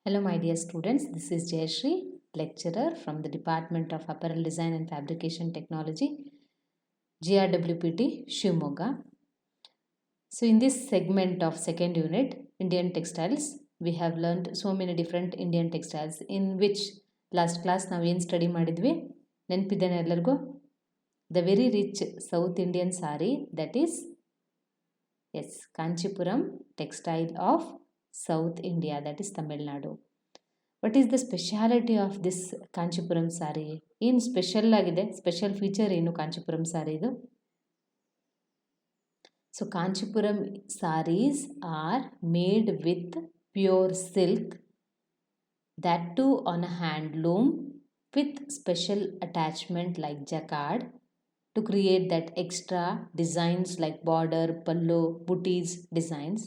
Hello, my dear students. This is Jayashree, lecturer from the Department of Apparel Design and Fabrication Technology, GRWPT, Shivamogga. So, in this segment of second unit, Indian textiles, we have learned so many different Indian textiles in which last class ನಾವು ಏನು study ಮಾಡಿದ್ವಿ ನೆನಪಿದ್ದೇನೆ ಎಲ್ಲರಿಗೂ the very rich south Indian sorry that is Kanchipuram textile of South India, that is Tamil Nadu. What is the speciality of this Kanchipuram saree? ಏನು special ಆಗಿದೆ, special feature ಏನು ಕಾಂಚೀಪುರಂ ಸಾರಿದು? So Kanchipuram sarees are made with pure silk, that too on a handloom with special attachment like jacquard to create that extra designs like border, pallu, booties designs.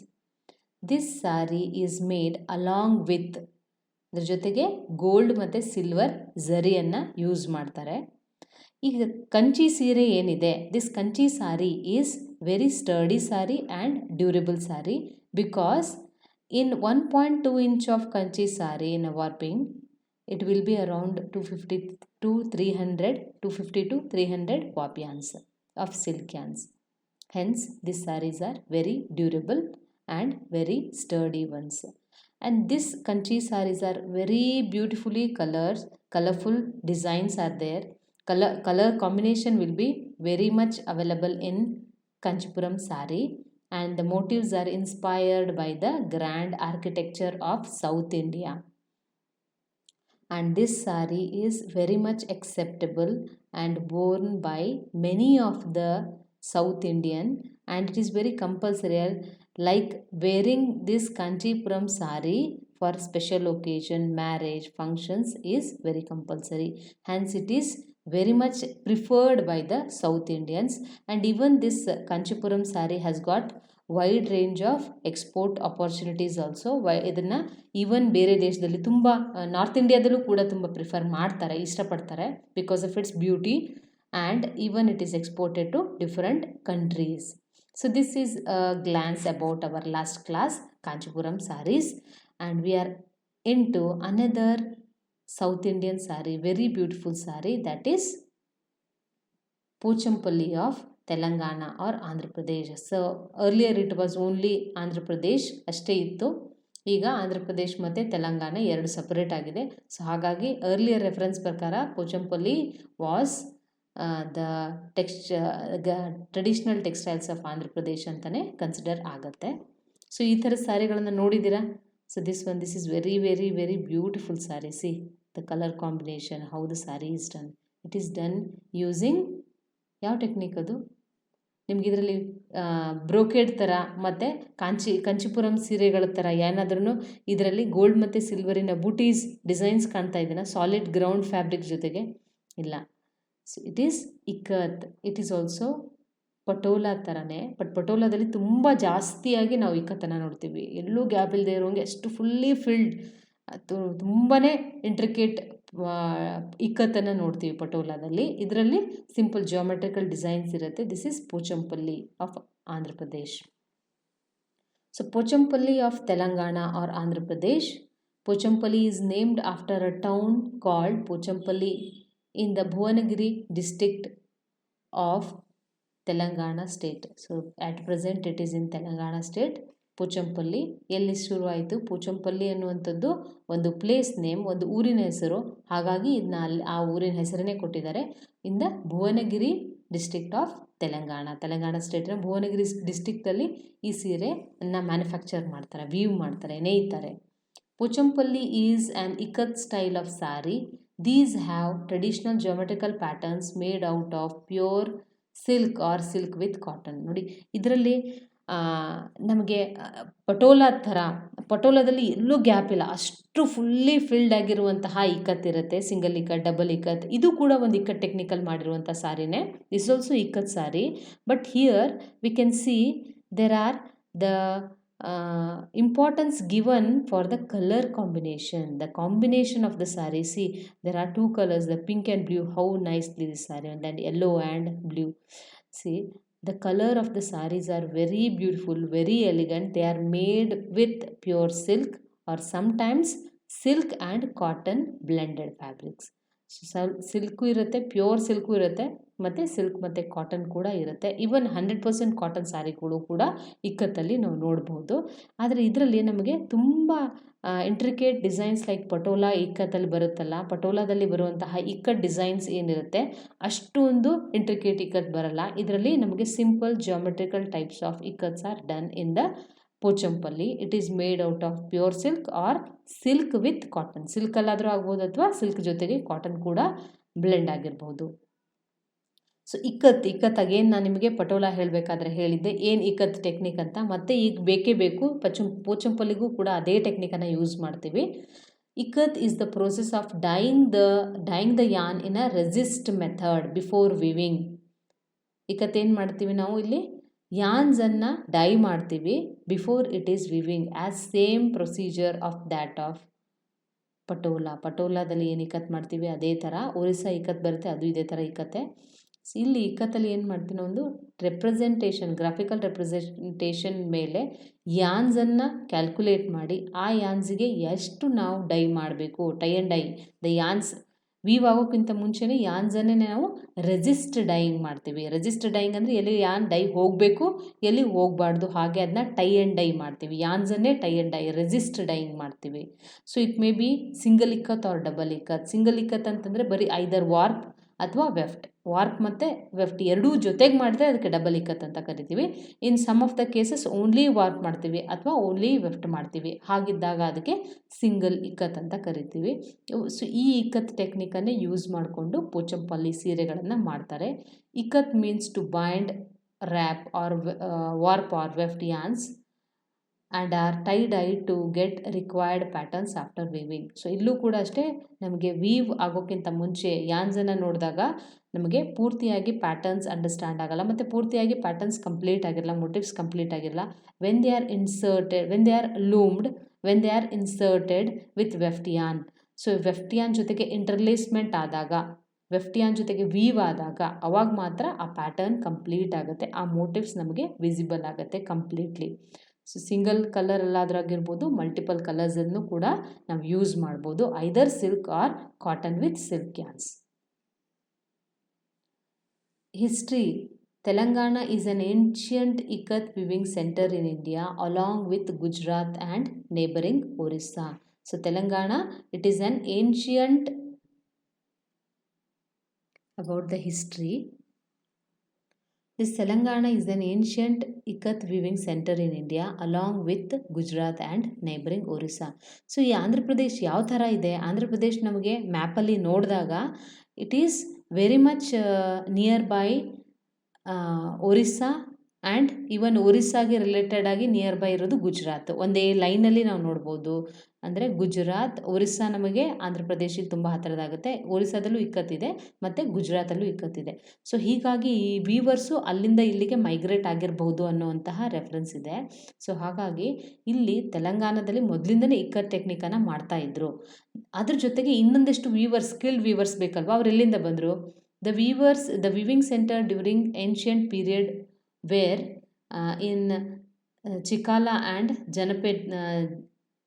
This saree is made along with ಅದರ ಜೊತೆಗೆ gold ಮತ್ತು silver ಝರಿಯನ್ನು use ಮಾಡ್ತಾರೆ. ಈಗ ಕಂಚಿ ಸೀರೆ ಏನಿದೆ, this Kanchi sorry is very sturdy sorry and durable sorry because in 1.2 inch of Kanchi sorry in a warping it will be around 250 to 300 warp yarns of silk yarns. Hence, these sarees are very durable and very sturdy ones. And this kanchi sarees are very beautifully colorful designs are there. Color combination will be very much available in Kanchipuram saree, and the motifs are inspired by the grand architecture of South India. And this saree is very much acceptable and worn by many of the South Indian, and it is very compulsory, like wearing this Kanchipuram saree for special occasion, marriage, functions is very compulsory. Hence it is very much preferred by the South Indians, and even this Kanchipuram saree has got wide range of export opportunities also. ಇದನ್ನು even ಬೇರೆ ದೇಶದಲ್ಲಿ ತುಂಬ north ಇಂಡಿಯಾದಲ್ಲೂ ಕೂಡ ತುಂಬ prefer ಮಾಡ್ತಾರೆ, ಇಷ್ಟಪಡ್ತಾರೆ because of it's beauty, and even it is exported to different countries. So this is a glance about our last class Kanchipuram sarees, and we are into another South Indian saree, very beautiful saree, that is Pochampalli of Telangana or Andhra Pradesh. So earlier it was only Andhra Pradesh ಅಷ್ಟೇ ಇತ್ತು, ಈಗ ಆಂಧ್ರ ಪ್ರದೇಶ್ ಮತ್ತು ತೆಲಂಗಾಣ ಎರಡು separate ಆಗಿದೆ. So ಹಾಗಾಗಿ earlier reference ಪ್ರಕಾರ Pochampalli was the traditional textiles of Andhra Pradesh ಅಂತಲೇ consider ಆಗುತ್ತೆ. ಸೊ ಈ ಥರದ ಸ್ಯಾರಿಗಳನ್ನು ನೋಡಿದ್ದೀರಾ? So this is very very very beautiful sari. See the colour combination, how the sari is done. It is done using ಯಾವ ಟೆಕ್ನಿಕ್ ಅದು? ನಿಮ್ಗೆ ಇದರಲ್ಲಿ ಬ್ರೋಕೆಡ್ ಥರ ಮತ್ತು ಕಂಚಿಪುರಂ ಸೀರೆಗಳ ಥರ ಏನಾದ್ರೂ ಇದರಲ್ಲಿ ಗೋಲ್ಡ್ ಮತ್ತು ಸಿಲ್ವರಿನ ಬೂಟೀಸ್ ಡಿಸೈನ್ಸ್ ಕಾಣ್ತಾ ಇದೆಯಾ ಸಾಲಿಡ್ ಗ್ರೌಂಡ್ ಫ್ಯಾಬ್ರಿಕ್ ಜೊತೆಗೆ? ಇಲ್ಲ. So it is ikat. It is also patola ಥರನೇ, ಬಟ್ ಪಟೋಲಾದಲ್ಲಿ ತುಂಬ ಜಾಸ್ತಿಯಾಗಿ ನಾವು ಇಕ್ಕತ್ತನ್ನು ನೋಡ್ತೀವಿ. ಎಲ್ಲೂ ಗ್ಯಾಪ್ ಇಲ್ಲದೆ ಇರೋಂಗೆ ಅಷ್ಟು ಫುಲ್ಲಿ ಫಿಲ್ಡ್ ತುಂಬಾ ಇಂಟ್ರಿಕೇಟ್ ಇಕ್ಕತ್ತನ್ನು ನೋಡ್ತೀವಿ ಪಟೋಲಾದಲ್ಲಿ. ಇದರಲ್ಲಿ ಸಿಂಪಲ್ ಜಿಯೋಮೆಟ್ರಿಕಲ್ ಡಿಸೈನ್ಸ್ ಇರುತ್ತೆ. This is Pochampalli of Andhra Pradesh. So Pochampalli of Telangana or Andhra Pradesh. Pochampalli is named after a town called Pochampalli in the Bhuvanagiri district of Telangana state. So at present it is in Telangana state. Pochampally ಎಲ್ಲಿ ಶುರುವಾಯಿತು? ಪೋಚಂಪಲ್ಲಿ ಅನ್ನುವಂಥದ್ದು ಒಂದು place name, ಒಂದು ಊರಿನ ಹೆಸರು. ಹಾಗಾಗಿ ಇದನ್ನ ಆ ಊರಿನ ಹೆಸರನ್ನೇ ಕೊಟ್ಟಿದ್ದಾರೆ. In the Bhuvanagiri district of Telangana ಸ್ಟೇಟ್ನ ಭುವನಗಿರಿ ಡಿಸ್ಟ್ರಿಕ್ಟಲ್ಲಿ ಈ ಸೀರೆಯನ್ನು ಮ್ಯಾನುಫ್ಯಾಕ್ಚರ್ ಮಾಡ್ತಾರೆ, ವೀವ್ ಮಾಡ್ತಾರೆ, ನೇಯ್ತಾರೆ. Pochampalli is an ikat style of saree. These have traditional geometrical patterns made out of pure silk or silk with cotton. ನೋಡಿ ಇದರಲ್ಲಿ ನಮಗೆ ಪಟೋಲಾದಲ್ಲಿ ಎಲ್ಲೂ ಗ್ಯಾಪ್ ಇಲ್ಲ, ಅಷ್ಟು ಫುಲ್ಲಿ ಫಿಲ್ಡ್ ಆಗಿರುವಂತಹ ಇಕ್ಕತ್ತಿರುತ್ತೆ. ಸಿಂಗಲ್ ಇಕ್ಕತ್, ಡಬಲ್ ಇಕ್ಕತ್, ಇದು ಕೂಡ ಒಂದು ಇಕ್ಕತ್ ಟೆಕ್ನಿಕಲ್ ಮಾಡಿರುವಂಥ ಸಾರಿನೇ. This also ikat sari, but here we can see there are the importance given for the color combination, the combination of the saree. See, there are two colors, the pink and blue. How nicely this saree, and then yellow and blue. See, the color of the sarees are very beautiful, very elegant. They are made with pure silk or sometimes silk and cotton blended fabrics. Silk ಇರುತ್ತೆ, pure silk ಇರುತ್ತೆ, ಮತ್ತು silk ಮತ್ತು cotton ಕೂಡ ಇರುತ್ತೆ. Even 100% cotton ಸ್ಯಾರಿಗಳು ಕೂಡ ಇಕ್ಕತ್ತಲ್ಲಿ ನಾವು ನೋಡ್ಬೋದು. ಆದರೆ ಇದರಲ್ಲಿ ನಮಗೆ ತುಂಬ ಇಂಟ್ರಿಕೇಟ್ ಡಿಸೈನ್ಸ್ ಲೈಕ್ ಪಟೋಲಾ ಇಕ್ಕತ್ತಲ್ಲಿ ಬರುತ್ತಲ್ಲ, ಪಟೋಲಾದಲ್ಲಿ ಬರುವಂತಹ ಇಕ್ಕಟ್ ಡಿಸೈನ್ಸ್ ಏನಿರುತ್ತೆ ಅಷ್ಟೊಂದು ಇಂಟ್ರಿಕೇಟ್ ಇಕ್ಕತ್ ಬರಲ್ಲ. ಇದರಲ್ಲಿ ನಮಗೆ simple geometrical types of ikats are done in the Pochampalli. It is made out of pure silk or silk with cotton. ಸಿಲ್ಕಲ್ಲಾದರೂ ಆಗ್ಬೋದು ಅಥವಾ ಸಿಲ್ಕ್ ಜೊತೆಗೆ ಕಾಟನ್ ಕೂಡ ಬ್ಲೆಂಡ್ ಆಗಿರ್ಬೋದು. ಸೊ ಇಕ್ಕತ್ ಅಗೇನ್ ನಾನು ನಿಮಗೆ ಪಟೋಲಾ ಹೇಳಬೇಕಾದ್ರೆ ಹೇಳಿದ್ದೆ ಏನು ಇಕ್ಕತ್ ಟೆಕ್ನಿಕ್ ಅಂತ. ಮತ್ತೆ ಈಗ ಬೇಕೇ ಬೇಕು, ಪೋಚಂಪಲ್ಲಿಗೂ ಕೂಡ ಅದೇ ಟೆಕ್ನಿಕನ್ನು ಯೂಸ್ ಮಾಡ್ತೀವಿ. Ikat is the process of dyeing the yarn in a resist method before weaving. Ikat ಏನು ಮಾಡ್ತೀವಿ ನಾವು ಇಲ್ಲಿ, ಯಾನ್ಸನ್ನು ಡೈ ಮಾಡ್ತೀವಿ before it is weaving, as same procedure of that of ಪಟೋಲಾದಲ್ಲಿ ಏನು ಇಕ್ಕತ್ ಮಾಡ್ತೀವಿ ಅದೇ ಥರ. ಒರಿಸ್ಸಾ ಇಕ್ಕತ್ ಬರುತ್ತೆ, ಅದು ಇದೇ ಥರ ಇಕ್ಕತ್ತೆ. ಇಲ್ಲಿ ಇಕ್ಕತ್ತಲ್ಲಿ ಏನು ಮಾಡ್ತೀವಿ, ಒಂದು ರೆಪ್ರೆಸೆಂಟೇಷನ್, ಗ್ರಾಫಿಕಲ್ ರೆಪ್ರೆಸೆಂಟೇಷನ್ ಮೇಲೆ ಯಾನ್ಸನ್ನು ಕ್ಯಾಲ್ಕುಲೇಟ್ ಮಾಡಿ ಆ ಯಾನ್ಸಿಗೆ ಎಷ್ಟು ನಾವು ಡೈ ಮಾಡಬೇಕು, tie and dye the yarns weave ಆಗೋಕ್ಕಿಂತ ಮುಂಚೆನೇ ಯಾನ್ಸನ್ನೇ ನಾವು ರೆಸಿಸ್ಟ್ ಡೈಯಿಂಗ್ ಮಾಡ್ತೀವಿ. ರೆಸಿಸ್ಟ್ ಡೈಯಿಂಗ್ ಅಂದರೆ ಎಲ್ಲಿ ಯಾನ್ ಡೈ ಹೋಗಬೇಕು, ಎಲ್ಲಿ ಹೋಗಬಾರ್ದು, ಹಾಗೆ ಅದನ್ನ ಟೈ ಆ್ಯಂಡ್ ಡೈ ಮಾಡ್ತೀವಿ. ಯಾನ್ಸನ್ನೇ tie and dye, resist dyeing ಮಾಡ್ತೀವಿ. So it may be single ikat or double ikat. Single ikat ಅಂತಂದರೆ ಬರೀ ಐದರ್ ವಾರ್ಪ್ ಅಥವಾ ವೆಫ್ಟ್. ವಾರ್ಪ್ ಮತ್ತು ವೆಫ್ಟ್ ಎರಡೂ ಜೊತೆಗೆ ಮಾಡಿದ್ರೆ ಅದಕ್ಕೆ ಡಬಲ್ ಇಕ್ಕತ್ ಅಂತ ಕರಿತೀವಿ. In some of the cases only warp ಮಾಡ್ತೀವಿ ಅಥವಾ ಓನ್ಲಿ ವೆಫ್ಟ್ ಮಾಡ್ತೀವಿ. ಹಾಗಿದ್ದಾಗ ಅದಕ್ಕೆ ಸಿಂಗಲ್ ಇಕ್ಕತ್ ಅಂತ ಕರಿತೀವಿ. ಸೊ ಈ ಇಕ್ಕತ್ ಟೆಕ್ನಿಕನ್ನೇ ಯೂಸ್ ಮಾಡಿಕೊಂಡು ಪೋಚಂಪಲ್ಲಿ ಸೀರೆಗಳನ್ನು ಮಾಡ್ತಾರೆ. Ikat means to bind, wrap or warp or weft yarns and are tie dye to get required patterns after weaving. So ಇಲ್ಲೂ ಕೂಡ ಅಷ್ಟೇ, ನಮಗೆ ವೀವ್ ಆಗೋಕ್ಕಿಂತ ಮುಂಚೆ ಯಾನ್ಸನ್ನು ನೋಡಿದಾಗ ನಮಗೆ ಪೂರ್ತಿಯಾಗಿ ಪ್ಯಾಟರ್ನ್ಸ್ ಅಂಡರ್ಸ್ಟ್ಯಾಂಡ್ ಆಗಲ್ಲ, ಮತ್ತು ಪೂರ್ತಿಯಾಗಿ ಪ್ಯಾಟರ್ನ್ಸ್ ಕಂಪ್ಲೀಟ್ ಆಗಿರಲ್ಲ, ಮೋಟಿವ್ಸ್ ಕಂಪ್ಲೀಟ್ ಆಗಿರಲ್ಲ. When they are loomed when they are inserted with weft yarn. So weft yarn ಜೊತೆಗೆ ಇಂಟರ್ಲೇಸ್ಮೆಂಟ್ ಆದಾಗ, ವೆಫ್ಟ್ ಯಾನ್ ಜೊತೆಗೆ ವೀವ್ ಆದಾಗ ಅವಾಗ ಮಾತ್ರ ಆ ಪ್ಯಾಟರ್ನ್ ಕಂಪ್ಲೀಟ್ ಆಗುತ್ತೆ, ಆ ಮೋಟಿವ್ಸ್ ನಮಗೆ ವಿಸಿಬಲ್ ಆಗುತ್ತೆ ಕಂಪ್ಲೀಟ್ಲಿ. ಸೊ ಸಿಂಗಲ್ ಕಲರ್ ಅಲ್ಲಾದ್ರಾಗಿರ್ಬೋದು, ಮಲ್ಟಿಪಲ್ ಕಲರ್ಸನ್ನು ಕೂಡ ನಾವು ಯೂಸ್ ಮಾಡ್ಬೋದು, either silk or cotton with silk yarns. History. Telangana is an ancient ikat weaving centre in India along with Gujarat and neighbouring Orissa. So Telangana, it is an ancient, about the history. This Telangana is an ancient ikat weaving center in India along with Gujarat and neighboring Orissa. So ಈ ಆಂಧ್ರ ಪ್ರದೇಶ್ ಯಾವ ಥರ ಇದೆ, ಆಂಧ್ರ ಪ್ರದೇಶ್ ನಮಗೆ ಮ್ಯಾಪಲ್ಲಿ ನೋಡಿದಾಗ it is very much near by Orissa and even ಒರಿಸ್ಸಾಗೆ related ಆಗಿ near by ಇರೋದು ಗುಜರಾತ್. ಒಂದೇ ಲೈನಲ್ಲಿ ನಾವು ನೋಡ್ಬೋದು. ಅಂದರೆ ಗುಜರಾತ್, ಒರಿಸ್ಸಾ ನಮಗೆ ಆಂಧ್ರ ಪ್ರದೇಶಕ್ಕೆ ತುಂಬ ಹತ್ತಿರದಾಗುತ್ತೆ. ಒರಿಸ್ಸಾದಲ್ಲೂ ಇಕ್ಕತ್ತಿದೆ ಮತ್ತು ಗುಜರಾತಲ್ಲೂ ಇಕ್ಕತ್ತಿದೆ. ಸೊ ಹೀಗಾಗಿ ಈ ವೀವರ್ಸು ಅಲ್ಲಿಂದ ಇಲ್ಲಿಗೆ ಮೈಗ್ರೇಟ್ ಆಗಿರಬಹುದು ಅನ್ನುವಂತಹ ರೆಫರೆನ್ಸ್ ಇದೆ. ಸೊ ಹಾಗಾಗಿ ಇಲ್ಲಿ ತೆಲಂಗಾಣದಲ್ಲಿ ಮೊದಲಿಂದನೇ ಇಕ್ಕತ್ ಟೆಕ್ನಿಕನ್ನು ಮಾಡ್ತಾಯಿದ್ರು. ಅದ್ರ ಜೊತೆಗೆ ಇನ್ನೊಂದಷ್ಟು ಸ್ಕಿಲ್ಡ್ ವೀವರ್ಸ್ ಬೇಕಲ್ವ, ಅವ್ರು ಎಲ್ಲಿಂದ ಬಂದರು? The weaving centre during ancient period were in Chikala and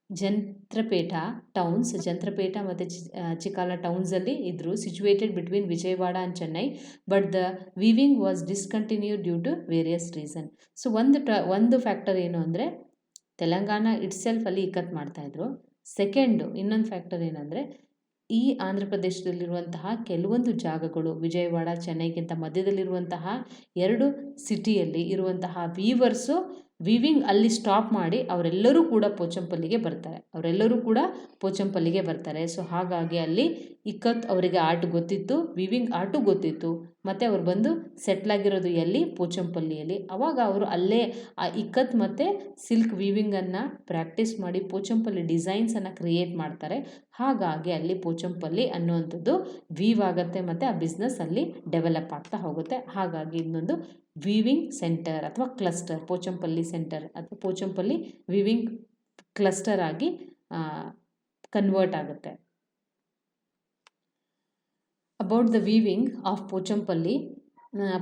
Jantrapeta towns. Jantrapeta ಮತ್ತು ಚಿಕಾಲ ಟೌನ್ಸಲ್ಲಿ ಇದ್ದರು, situated between Vijayawada and Chennai. But the weaving was discontinued due to various reason. So ಒಂದು ಫ್ಯಾಕ್ಟರ್ ಏನು ಅಂದರೆ ತೆಲಂಗಾಣ ಇಟ್ಸೆಲ್ಫ್ ಅಲ್ಲಿ ಇಕ್ಕತ್ ಮಾಡ್ತಾಯಿದ್ರು. ಸೆಕೆಂಡು ಇನ್ನೊಂದು ಫ್ಯಾಕ್ಟರ್ ಏನಂದರೆ ಈ ಆಂಧ್ರ ಪ್ರದೇಶದಲ್ಲಿರುವಂತಹ ಕೆಲವೊಂದು ಜಾಗಗಳು, ವಿಜಯವಾಡ ಚೆನ್ನೈಗಿಂತ ಮಧ್ಯದಲ್ಲಿರುವಂತಹ 2 ಸಿಟಿಯಲ್ಲಿ ಇರುವಂತಹ ವೀವರ್ಸು ವೀವಿಂಗ್ ಅಲ್ಲಿ ಸ್ಟಾಪ್ ಮಾಡಿ ಅವರೆಲ್ಲರೂ ಕೂಡ ಪೋಚಂಪಲ್ಲಿಗೆ ಬರ್ತಾರೆ. ಸೊ ಹಾಗಾಗಿ ಅಲ್ಲಿ ಇಕ್ಕತ್ ಅವರಿಗೆ ಆರ್ಟ್ ಗೊತ್ತಿತ್ತು, ವೀವಿಂಗ್ ಆರ್ಟು ಗೊತ್ತಿತ್ತು, ಮತ್ತು ಅವ್ರು ಬಂದು ಸೆಟ್ಲಾಗಿರೋದು ಎಲ್ಲಿ? ಪೋಚಂಪಲ್ಲಿಯಲ್ಲಿ. ಆವಾಗ ಅವರು ಅಲ್ಲೇ ಆ ಇಕ್ಕತ್ ಮತ್ತು ಸಿಲ್ಕ್ ವೀವಿಂಗನ್ನು ಪ್ರಾಕ್ಟೀಸ್ ಮಾಡಿ ಪೋಚಂಪಲ್ಲಿ ಡಿಸೈನ್ಸನ್ನು ಕ್ರಿಯೇಟ್ ಮಾಡ್ತಾರೆ. ಹಾಗಾಗಿ ಅಲ್ಲಿ ಪೋಚಂಪಲ್ಲಿ ಅನ್ನುವಂಥದ್ದು ವೀವ್ ಆಗುತ್ತೆ ಮತ್ತು ಆ ಬಿಸ್ನೆಸ್ ಅಲ್ಲಿ ಡೆವಲಪ್ ಆಗ್ತಾ ಹೋಗುತ್ತೆ. ಹಾಗಾಗಿ ಇನ್ನೊಂದು ವೀವಿಂಗ್ ಸೆಂಟರ್ ಅಥವಾ ಕ್ಲಸ್ಟರ್, ಪೋಚಂಪಲ್ಲಿ ಸೆಂಟರ್ ಅಥವಾ ಪೋಚಂಪಲ್ಲಿ ವೀವಿಂಗ್ ಕ್ಲಸ್ಟರ್ ಆಗಿ ಕನ್ವರ್ಟ್ ಆಗುತ್ತೆ. About the weaving of Pochampalli.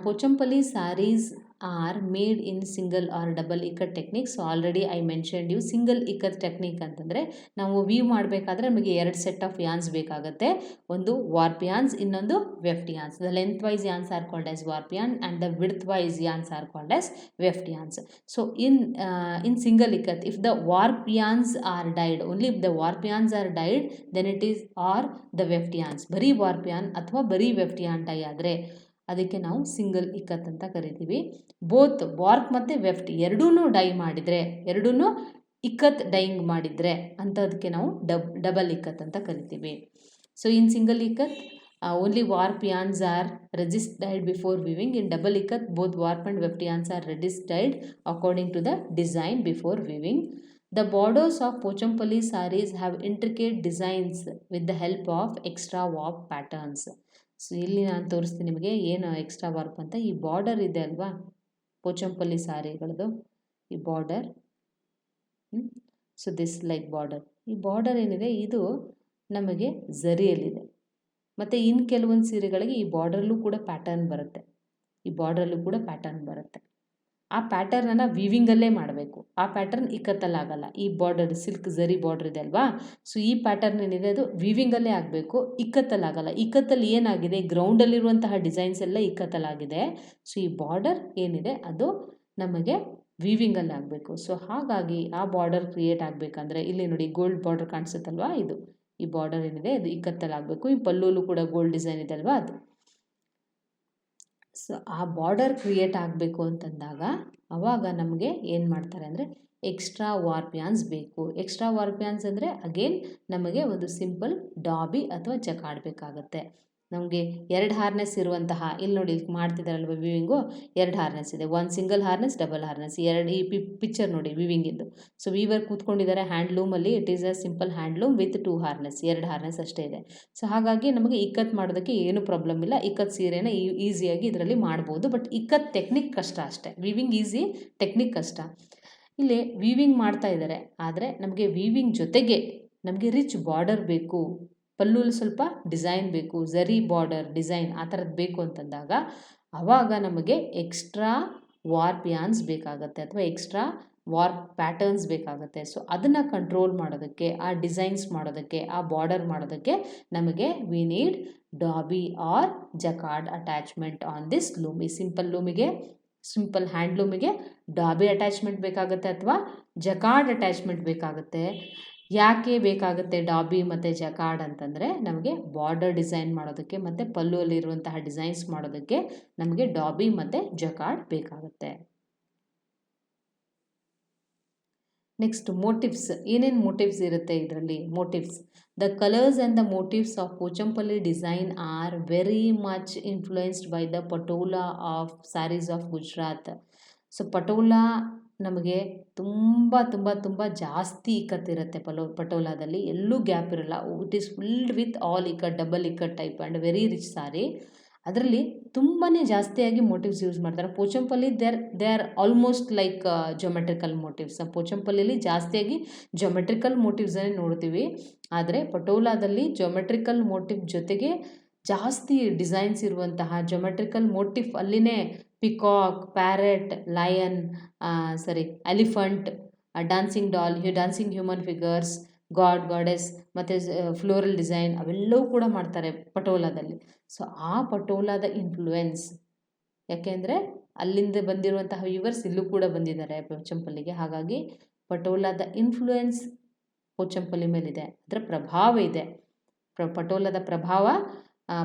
Pochampalli saris are made in single or double ikat technique. So already I mentioned you single ikat technique ಅಂತಂದರೆ ನಾವು ವೀವ್ ಮಾಡಬೇಕಾದ್ರೆ ನಮಗೆ 2 ಸೆಟ್ ಆಫ್ ಯಾನ್ಸ್ ಬೇಕಾಗುತ್ತೆ. ಒಂದು ವಾರ್ಪ್ ಯಾನ್ಸ್, ಇನ್ನೊಂದು weft yarns. The lengthwise yarns are called as warp yarn and the widthwise yarns are called as weft yarns. So in single ikat, if the warp yarns are dyed, only if the warp yarns are dyed, then it is or the weft yarns. ಬರೀ warp ಯಾನ್ ಅಥವಾ ಬರೀ weft ಯಾನ್ dye ಆದರೆ ಅದಕ್ಕೆ ನಾವು single ikat ಅಂತ ಕರಿತೀವಿ. ಬೋತ್ ವಾರ್ಪ್ ಮತ್ತು ವೆಫ್ಟ್ ಎರಡೂ ಡೈ ಮಾಡಿದರೆ, ಎರಡೂ ಇಕ್ಕತ್ ಡೈಯಿಂಗ್ ಮಾಡಿದರೆ ಅಂಥದಕ್ಕೆ ನಾವು ಡಬಲ್ ಇಕ್ಕತ್ ಅಂತ ಕರಿತೀವಿ. So in single ikat only warp yarns are resist dyed before weaving. In double ikat, both warp and weft yarns are resist dyed according to the design before weaving. The borders of Pochampalli sarees have intricate designs with the help of extra warp patterns. So ಇಲ್ಲಿ ನಾನು ತೋರಿಸ್ತೀನಿ ನಿಮಗೆ ಏನು extra warp ಅಂತ. ಈ border ಇದೆ ಅಲ್ವಾ ಪೋಚಂಪಲ್ಲಿ ಸಾರಿಗಳದ್ದು, ಈ border, so this like border. ಈ ಬಾರ್ಡರ್ ಏನಿದೆ ಇದು ನಮಗೆ ಝರಿಯಲ್ಲಿದೆ. ಮತ್ತು ಇನ್ನು ಕೆಲವೊಂದು ಸೀರೆಗಳಿಗೆ ಈ ಬಾರ್ಡ್ರಲ್ಲೂ ಕೂಡ ಪ್ಯಾಟರ್ನ್ ಬರುತ್ತೆ, ಈ ಬಾರ್ಡ್ರಲ್ಲೂ ಕೂಡ ಪ್ಯಾಟರ್ನ್ ಬರುತ್ತೆ. ಆ ಪ್ಯಾಟರ್ನನ್ನು ವೀವಿಂಗಲ್ಲೇ ಮಾಡಬೇಕು, ಆ ಪ್ಯಾಟರ್ನ್ ಇಕ್ಕತ್ತಲ್ಲಾಗಲ್ಲ. ಈ ಬಾರ್ಡರ್ ಸಿಲ್ಕ್ ಝರಿ ಬಾರ್ಡ್ರ್ ಇದೆ ಅಲ್ವಾ, ಸೊ ಈ ಪ್ಯಾಟರ್ನ್ ಏನಿದೆ ಅದು ವೀವಿಂಗಲ್ಲೇ ಆಗಬೇಕು, ಇಕ್ಕತ್ತಲ್ಲಾಗಲ್ಲ. ಇಕ್ಕತ್ತಲ್ಲಿ ಏನಾಗಿದೆ, ಗ್ರೌಂಡಲ್ಲಿರುವಂತಹ ಡಿಸೈನ್ಸ್ ಎಲ್ಲ ಇಕ್ಕತ್ತಲ್ಲಾಗಿದೆ. ಸೊ ಈ ಬಾರ್ಡರ್ ಏನಿದೆ ಅದು ನಮಗೆ ವೀವಿಂಗಲ್ಲಿ ಆಗಬೇಕು. ಸೊ ಹಾಗಾಗಿ ಆ ಬಾರ್ಡರ್ ಕ್ರಿಯೇಟ್ ಆಗಬೇಕಂದ್ರೆ ಇಲ್ಲಿ ನೋಡಿ ಗೋಲ್ಡ್ ಬಾರ್ಡರ್ ಕಾಣಿಸುತ್ತಲ್ವಾ, ಇದು ಈ ಬಾರ್ಡರ್ ಏನಿದೆ ಇದು ಇಕ್ಕತ್ತಲಾಗಬೇಕು. ಈ ಪಲ್ಲುಲು ಕೂಡ ಗೋಲ್ಡ್ ಡಿಸೈನ್ ಇದೆ ಅಲ್ವಾ ಅದು. ಸೊ ಆ ಬಾರ್ಡರ್ ಕ್ರಿಯೇಟ್ ಆಗಬೇಕು ಅಂತಂದಾಗ ಆವಾಗ ನಮಗೆ ಏನು ಮಾಡ್ತಾರೆ ಅಂದರೆ ಎಕ್ಸ್ಟ್ರಾ ವಾರ್ಪ್ ಯಾನ್ಸ್ ಬೇಕು. ಎಕ್ಸ್ಟ್ರಾ ವಾರ್ಪ್ ಯಾನ್ಸ್ ಅಂದರೆ ಅಗೇನ್ ನಮಗೆ ಒಂದು ಸಿಂಪಲ್ ಡಾಬಿ ಅಥವಾ ಜಕಾರ್ಡ್ ಬೇಕಾಗುತ್ತೆ. ನಮಗೆ 2 ಹಾರ್ನೆಸ್ ಇರುವಂತಹ, ಇಲ್ಲಿ ನೋಡಿ ಮಾಡ್ತಿದ್ದಾರಲ್ವ ವಿವಿಂಗು, 2 ಹಾರ್ನೆಸ್ ಇದೆ, 1 ಸಿಂಗಲ್ ಹಾರ್ನೆಸ್, ಡಬಲ್ ಹಾರ್ನೆಸ್, 2 ಈ ಪಿಕ್ಚರ್ ನೋಡಿ ವಿವಿಂಗಿದ್ದು. ಸೊ ವೀವರ್ ಕೂತ್ಕೊಂಡಿದ್ದಾರೆ ಹ್ಯಾಂಡ್ಲೂಮಲ್ಲಿ, it is a simple handloom with 2 harness, 2 harness ಅಷ್ಟೇ ಇದೆ. ಸೊ ಹಾಗಾಗಿ ನಮಗೆ ಇಕ್ಕತ್ ಮಾಡೋದಕ್ಕೆ ಏನು ಪ್ರಾಬ್ಲಮ್ ಇಲ್ಲ, ಇಕ್ಕತ್ ಸೀರೆನ ಈಸಿಯಾಗಿ ಇದರಲ್ಲಿ ಮಾಡ್ಬೋದು. ಬಟ್ ಇಕ್ಕತ್ ಟೆಕ್ನಿಕ್ ಕಷ್ಟ ಅಷ್ಟೇ, ವೀವಿಂಗ್ ಈಸಿ, ಟೆಕ್ನಿಕ್ ಕಷ್ಟ. ಇಲ್ಲಿ ವೀವಿಂಗ್ ಮಾಡ್ತಾ ಇದ್ದಾರೆ, ಆದರೆ ನಮಗೆ ವೀವಿಂಗ್ ಜೊತೆಗೆ ನಮಗೆ ರಿಚ್ ಬಾರ್ಡರ್ ಬೇಕು, ಪಲ್ಲುಲ್ಲಿ ಸ್ವಲ್ಪ ಡಿಸೈನ್ ಬೇಕು, ಝರಿ ಬಾರ್ಡರ್ ಡಿಸೈನ್ ಆ ಥರದ್ದು ಬೇಕು ಅಂತಂದಾಗ ಆವಾಗ ನಮಗೆ ಎಕ್ಸ್ಟ್ರಾ ವಾರ್ಪ್ ಯಾನ್ಸ್ ಬೇಕಾಗುತ್ತೆ ಅಥವಾ ಎಕ್ಸ್ಟ್ರಾ ವಾರ್ಪ್ ಪ್ಯಾಟರ್ನ್ಸ್ ಬೇಕಾಗುತ್ತೆ. ಸೊ ಅದನ್ನು ಕಂಟ್ರೋಲ್ ಮಾಡೋದಕ್ಕೆ, ಆ ಡಿಸೈನ್ಸ್ ಮಾಡೋದಕ್ಕೆ, ಆ ಬಾರ್ಡರ್ ಮಾಡೋದಕ್ಕೆ ನಮಗೆ we need dobby or jacquard attachment on this loom. ಈ ಸಿಂಪಲ್ ಲೂಮಿಗೆ, ಸಿಂಪಲ್ ಹ್ಯಾಂಡ್ಲೂಮಿಗೆ ಡಾಬಿ ಅಟ್ಯಾಚ್ಮೆಂಟ್ ಬೇಕಾಗುತ್ತೆ ಅಥವಾ ಜಕಾರ್ಡ್ ಅಟ್ಯಾಚ್ಮೆಂಟ್ ಬೇಕಾಗುತ್ತೆ. ಯಾಕೆ ಬೇಕಾಗುತ್ತೆ ಡಾಬಿ ಮತ್ತು ಜಕಾರ್ಡ್ ಅಂತಂದರೆ ನಮಗೆ ಬಾರ್ಡರ್ ಡಿಸೈನ್ ಮಾಡೋದಕ್ಕೆ ಮತ್ತು ಪಲ್ಲುವಲ್ಲಿರುವಂತಹ ಡಿಸೈನ್ಸ್ ಮಾಡೋದಕ್ಕೆ ನಮಗೆ ಡಾಬಿ ಮತ್ತು ಜಕಾರ್ಡ್ ಬೇಕಾಗುತ್ತೆ. Next motives. ಏನೇನು ಮೋಟಿವ್ಸ್ ಇರುತ್ತೆ ಇದರಲ್ಲಿ? Motifs, the colours and the motifs of Pochampalli design are very much influenced by the Patola of saris of Gujarat. So Patola ನಮಗೆ ತುಂಬ ತುಂಬ ತುಂಬ ಜಾಸ್ತಿ ಇಕ್ಕತ್ತಿರುತ್ತೆ. ಪಟೋಲಾದಲ್ಲಿ ಎಲ್ಲೂ ಗ್ಯಾಪ್ ಇರಲ್ಲ. It is filled with all ikat, double ikat type and very rich sari. ಅದರಲ್ಲಿ ತುಂಬಾ ಜಾಸ್ತಿಯಾಗಿ ಮೋಟಿವ್ಸ್ ಯೂಸ್ ಮಾಡ್ತಾರೆ. Pochampalli they are almost like geometrical motifs. ಪೋಚಂಪಲ್ಲಿಲಿ ಜಾಸ್ತಿಯಾಗಿ ಜೊಮೆಟ್ರಿಕಲ್ ಮೋಟಿವ್ಸನ್ನೇ ನೋಡ್ತೀವಿ. ಆದರೆ ಪಟೋಲಾದಲ್ಲಿ ಜೊಮೆಟ್ರಿಕಲ್ ಮೋಟಿವ್ ಜೊತೆಗೆ ಜಾಸ್ತಿ ಡಿಸೈನ್ಸ್ ಇರುವಂತಹ ಜೊಮೆಟ್ರಿಕಲ್ ಮೋಟಿವ್ ಅಲ್ಲಿನೇ peacock, parrot, lion, elephant, dancing doll, dancing human figures, god, goddess ಮತ್ತು ಫ್ಲೋರಲ್ ಡಿಸೈನ್ ಅವೆಲ್ಲವೂ ಕೂಡ ಮಾಡ್ತಾರೆ ಪಟೋಲಾದಲ್ಲಿ. ಸೊ ಆ ಪಟೋಲಾದ ಇನ್ಫ್ಲೂಯೆನ್ಸ್, ಯಾಕೆಂದರೆ ಅಲ್ಲಿಂದ ಬಂದಿರುವಂತಹ ವ್ಯೂವರ್ಸ್ ಇಲ್ಲೂ ಕೂಡ ಬಂದಿದ್ದಾರೆ ಪೋಚಂಪಲ್ಲಿಗೆ. ಹಾಗಾಗಿ ಪಟೋಲಾದ ಇನ್ಫ್ಲೂಯೆನ್ಸ್ ಪೋಚಂಪಲ್ಲಿ ಮೇಲಿದೆ, ಅದರ ಪ್ರಭಾವ ಇದೆ. ಪಟೋಲಾದ ಪ್ರಭಾವ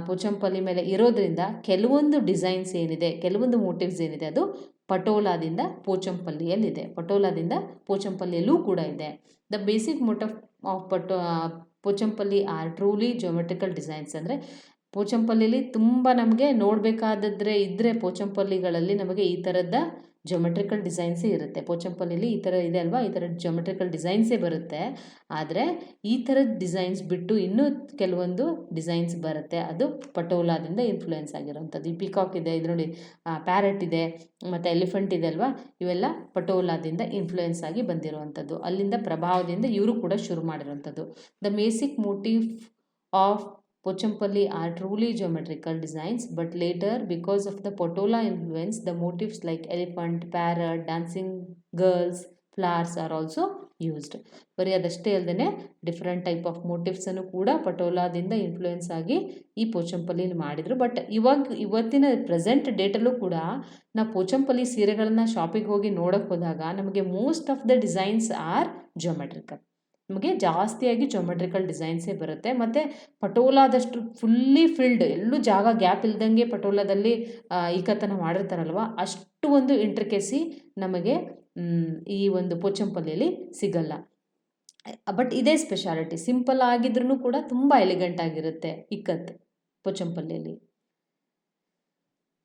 ಪೋಚಂಪಲ್ಲಿ ಮೇಲೆ ಇರೋದ್ರಿಂದ ಕೆಲವೊಂದು ಡಿಸೈನ್ಸ್ ಏನಿದೆ, ಕೆಲವೊಂದು ಮೋಟಿವ್ಸ್ ಏನಿದೆ ಅದು ಪಟೋಲಾದಿಂದ ಪೋಚಂಪಲ್ಲಿಯಲ್ಲಿದೆ, ಪಟೋಲಾದಿಂದ ಪೋಚಂಪಲ್ಲಿಯಲ್ಲೂ ಕೂಡ ಇದೆ. The basic motif of Pochampalli are truly geometrical designs. ಅಂದರೆ ಪೋಚಂಪಲ್ಲಿಲಿ ತುಂಬ ನಮಗೆ ನೋಡಬೇಕಾದ್ರೆ ಇದ್ದರೆ ಪೋಚಂಪಲ್ಲಿಗಳಲ್ಲಿ ನಮಗೆ ಈ ಥರದ ಜೊಮೆಟ್ರಿಕಲ್ ಡಿಸೈನ್ಸೇ ಇರುತ್ತೆ. ಪೋಚಂಪಲ್ಲಿಲಿ ಈ ಥರ ಇದೆ ಅಲ್ವಾ, ಈ ಥರ ಜೊಮೆಟ್ರಿಕಲ್ ಡಿಸೈನ್ಸೇ ಬರುತ್ತೆ. ಆದರೆ ಈ ಥರದ ಡಿಸೈನ್ಸ್ ಬಿಟ್ಟು ಇನ್ನೂ ಕೆಲವೊಂದು ಡಿಸೈನ್ಸ್ ಬರುತ್ತೆ, ಅದು ಪಟೋಲಾದಿಂದ ಇನ್ಫ್ಲೂಯೆನ್ಸ್ ಆಗಿರೋವಂಥದ್ದು. ಈ ಪಿಕಾಕ್ ಇದೆ, ಇದು ನೋಡಿ ಪ್ಯಾರೆಟ್ ಇದೆ, ಮತ್ತು ಎಲಿಫೆಂಟ್ ಇದೆ ಅಲ್ವಾ, ಇವೆಲ್ಲ ಪಟೋಲಾದಿಂದ ಇನ್ಫ್ಲೂಯೆನ್ಸ್ ಆಗಿ ಬಂದಿರುವಂಥದ್ದು. ಅಲ್ಲಿಂದ ಪ್ರಭಾವದಿಂದ ಇವರು ಕೂಡ ಶುರು ಮಾಡಿರೋವಂಥದ್ದು. The basic motif of Pochampalli are truly geometrical designs, but later, because of the Patola influence, the motifs like elephant, parrot, dancing girls, flowers are also used. ಬರೀ ಅದಷ್ಟೇ ಅಲ್ಲದೆ ಡಿಫ್ರೆಂಟ್ ಟೈಪ್ ಆಫ್ ಮೋಟಿವ್ಸನ್ನು ಕೂಡ ಪಟೋಲಾದಿಂದ ಇನ್ಫ್ಲೂಯೆನ್ಸ್ ಆಗಿ ಈ ಪೋಚಂಪಲ್ಲಿಲಿ ಮಾಡಿದರು. But ಇವತ್ತಿನ present ಡೇಟಲ್ಲೂ ಕೂಡ ನಾವು ಪೋಚಂಪಲ್ಲಿ ಸೀರೆಗಳನ್ನು ಶಾಪಿಗೆ ಹೋಗಿ ನೋಡೋಕ್ಕೆ ಹೋದಾಗ ನಮಗೆ most of the designs are geometrical. ನಮಗೆ ಜಾಸ್ತಿಯಾಗಿ ಜೋಮೆಟ್ರಿಕಲ್ ಡಿಸೈನ್ಸೇ ಬರುತ್ತೆ. ಮತ್ತು ಪಟೋಲಾದಷ್ಟು ಫುಲ್ಲಿ ಫಿಲ್ಡ್ ಎಲ್ಲೂ ಜಾಗ ಗ್ಯಾಪ್ ಇಲ್ದಂಗೆ ಪಟೋಲಾದಲ್ಲಿ ಇಕ್ಕತ್ತನ್ನು ಮಾಡಿರ್ತಾರಲ್ವ, ಅಷ್ಟು ಒಂದು ಇಂಟ್ರಿಕೆಸಿ ನಮಗೆ ಈ ಒಂದು ಪೋಚಂಪಲ್ಲಿಯಲ್ಲಿ ಸಿಗಲ್ಲ. ಬಟ್ ಇದೇ ಸ್ಪೆಷಾಲಿಟಿ, ಸಿಂಪಲ್ ಆಗಿದ್ರೂ ಕೂಡ ತುಂಬ ಎಲಿಗೆಂಟ್ ಆಗಿರುತ್ತೆ ಇಕ್ಕತ್ತು ಪೋಚಂಪಲ್ಲಿಯಲ್ಲಿ.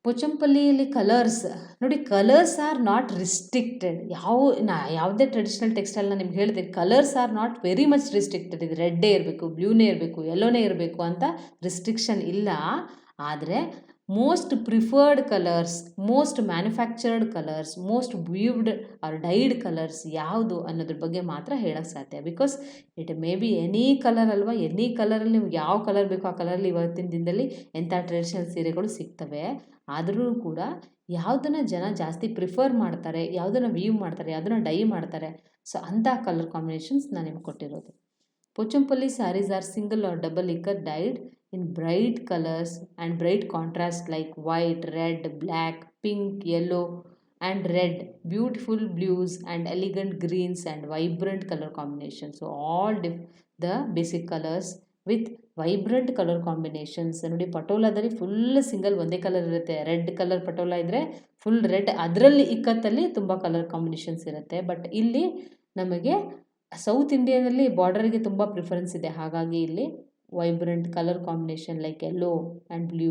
ಪೋಚಂಪಲ್ಲಿಯಲ್ಲಿ ಕಲರ್ಸ್ ನೋಡಿ, ಕಲರ್ಸ್ ಆರ್ ನಾಟ್ ರಿಸ್ಟ್ರಿಕ್ಟೆಡ್. ಯಾವುದೇ ಟ್ರೆಡಿಷ್ನಲ್ ಟೆಕ್ಸ್ಟೈಲ್ನ ನಿಮ್ಗೆ ಹೇಳ್ತೀನಿ, colours R not very much restricted. ಇದು ರೆಡ್ಡೇ ಇರಬೇಕು, ಬ್ಲೂನೇ ಇರಬೇಕು, ಯೆಲ್ಲೋನೇ ಇರಬೇಕು ಅಂತ ರಿಸ್ಟ್ರಿಕ್ಷನ್ ಇಲ್ಲ. ಆದರೆ most preferred colours, most manufactured colours, most viewed or dyed colours ಯಾವುದು ಅನ್ನೋದ್ರ ಬಗ್ಗೆ ಮಾತ್ರ ಹೇಳೋಕ್ಕೆ ಸಾಧ್ಯ. Because it may be any colour ಅಲ್ವಾ, ಎನಿ ಕಲರಲ್ಲಿ ನಿಮ್ಗೆ ಯಾವ ಕಲರ್ ಬೇಕೋ ಆ ಕಲರಲ್ಲಿ ಇವತ್ತಿನ ದಿನದಲ್ಲಿ ಎಂಥ ಟ್ರೆಡಿಷನಲ್ ಸೀರೆಗಳು ಸಿಗ್ತವೆ. ಆದರೂ ಕೂಡ ಯಾವುದನ್ನು ಜನ ಜಾಸ್ತಿ ಪ್ರಿಫರ್ ಮಾಡ್ತಾರೆ, ಯಾವುದನ್ನು ವೀವ್ ಮಾಡ್ತಾರೆ, ಯಾವುದನ್ನು ಡೈ ಮಾಡ್ತಾರೆ, ಸೊ ಅಂಥ ಕಲರ್ ಕಾಂಬಿನೇಷನ್ಸ್ ನಾನು ನಿಮ್ಗೆ ಕೊಟ್ಟಿರೋದು. Pochampally saris are single or double ikat dyed in bright colors and bright contrast like white, red, black, pink, yellow and red, beautiful blues and elegant greens and vibrant color combinations. So all the basic colors with vibrant color combinations. ನೋಡಿ, ಪಟೋಲಾದಲ್ಲಿ full single ಒಂದೇ colour ಇರುತ್ತೆ. Red colour patola ಇದ್ದರೆ full red, ಅದರಲ್ಲಿ ಇಕ್ಕತ್ತಲ್ಲಿ ತುಂಬ colour combinations ಇರುತ್ತೆ. But ಇಲ್ಲಿ ನಮಗೆ south ಇಂಡಿಯಾದಲ್ಲಿ ಬಾರ್ಡರ್ಗೆ ತುಂಬ ಪ್ರಿಫರೆನ್ಸ್ ಇದೆ. ಹಾಗಾಗಿ ಇಲ್ಲಿ vibrant colour combination like yellow and blue,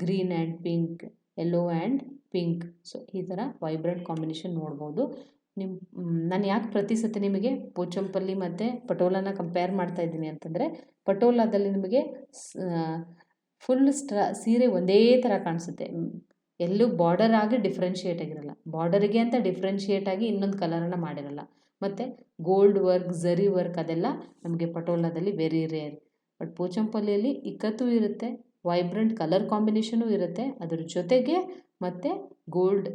green and pink, yellow and pink. So ಈ ಥರ ವೈಬ್ರೆಂಟ್ ಕಾಂಬಿನೇಷನ್ ನೋಡ್ಬೋದು. ನಾನು ಯಾಕೆ ಪ್ರತಿ ಸತಿ ನಿಮಗೆ ಪೋಚಂಪಲ್ಲಿ ಮತ್ತು ಪಟೋಲಾನ ಕಂಪೇರ್ ಮಾಡ್ತಾ ಇದ್ದೀನಿ ಅಂತಂದರೆ, ಪಟೋಲಾದಲ್ಲಿ ನಿಮಗೆ ಫುಲ್ ಸೀರೆ ಒಂದೇ ಥರ ಕಾಣಿಸುತ್ತೆ, ಎಲ್ಲೂ ಬಾರ್ಡರ್ ಆಗಿ ಡಿಫ್ರೆನ್ಷಿಯೇಟ್ ಆಗಿರಲ್ಲ. ಬಾರ್ಡರಿಗೆ ಅಂತ ಡಿಫ್ರೆನ್ಷಿಯೇಟ್ ಆಗಿ ಇನ್ನೊಂದು ಕಲರನ್ನು ಮಾಡಿರಲ್ಲ. ಮತ್ತು ಗೋಲ್ಡ್ ವರ್ಕ್, ಝರಿ ವರ್ಕ್ ಅದೆಲ್ಲ ನಮಗೆ ಪಟೋಲಾದಲ್ಲಿ ವೆರಿ ರೇರ್. ಬಟ್ ಪೋಚಂಪಲ್ಲಿಯಲ್ಲಿ ಇಕ್ಕತ್ತು ಇರುತ್ತೆ, ವೈಬ್ರೆಂಟ್ ಕಲರ್ ಕಾಂಬಿನೇಷನು ಇರುತ್ತೆ, ಅದ್ರ ಜೊತೆಗೆ ಮತ್ತು ಗೋಲ್ಡ್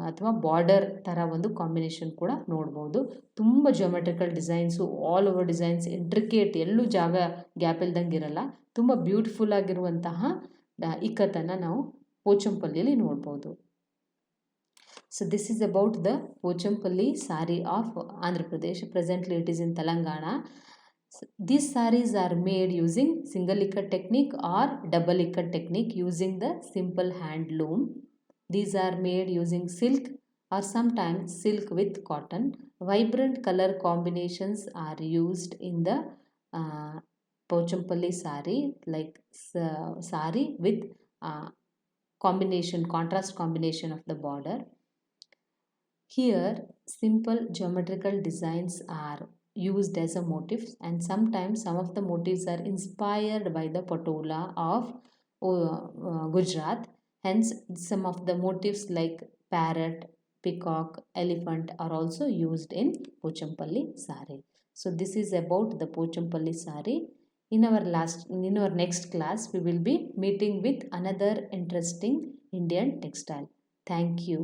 ಅಥವಾ ಬಾರ್ಡರ್ ಥರ ಒಂದು ಕಾಂಬಿನೇಷನ್ ಕೂಡ ನೋಡ್ಬೋದು. ತುಂಬ geometrical designs, all over designs, intricate, ಎಲ್ಲೂ ಜಾಗ ಗ್ಯಾಪ್ ಇಲ್ದಂಗೆ ಇರಲ್ಲ. ತುಂಬ ಬ್ಯೂಟಿಫುಲ್ ಆಗಿರುವಂತಹ ಇಕ್ಕತ್ತನ್ನು ನಾವು ಪೋಚಂಪಲ್ಲಿಯಲ್ಲಿ ನೋಡ್ಬೋದು. So this is about the Pochampalli saree of Andhra Pradesh. Presently it is in Telangana. These sarees are made using single ikat technique or double ikat technique using the simple hand loom. These are made using silk or sometimes silk with cotton. Vibrant color combinations are used in the Pochampalli saree, like saree with contrast combination of the border. Here simple geometrical designs are used as a motifs, and sometimes some of the motifs are inspired by the patola of Gujarat. Hence some of the motifs like parrot, peacock, elephant are also used in Pochampalli saree. So this is about the Pochampalli saree. In our next class we will be meeting with another interesting Indian textile. Thank you.